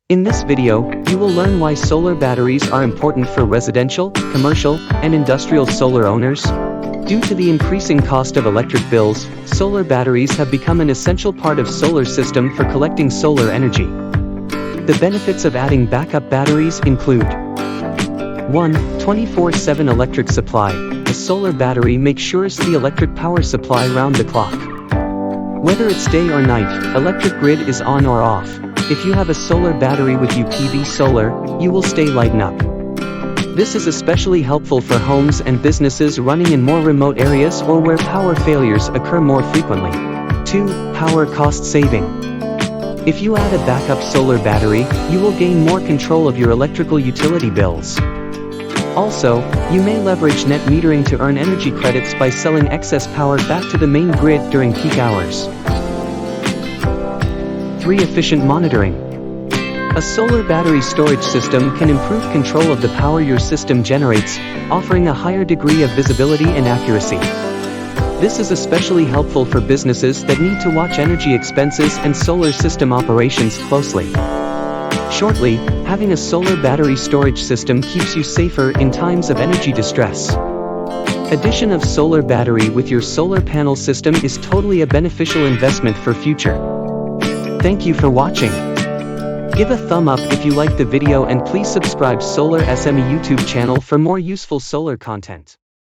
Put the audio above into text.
In this video, you will learn why solar batteries are important for residential, commercial, and industrial solar owners. Due to the increasing cost of electric bills, solar batteries have become an essential part of solar system for collecting solar energy. The benefits of adding backup batteries include 1. 24/7 electric supply. A solar battery makes sure the electric power supply round the clock. Whether it's day or night, electric grid is on or off. If you have a solar battery with UPV solar, you will stay lighten up. This is especially helpful for homes and businesses running in more remote areas or where power failures occur more frequently. 2. Power cost saving. If you add a backup solar battery, you will gain more control of your electrical utility bills. Also, you may leverage net metering to earn energy credits by selling excess power back to the main grid during peak hours. 3. Efficient monitoring. A solar battery storage system can improve control of the power your system generates, offering a higher degree of visibility and accuracy. This is especially helpful for businesses that need to watch energy expenses and solar system operations closely. Shortly, having a solar battery storage system keeps you safer in times of energy distress. Addition of solar battery with your solar panel system is totally a beneficial investment for future. Thank you for watching. Give a thumb up if you like the video and please subscribe Solar SME YouTube channel for more useful solar content.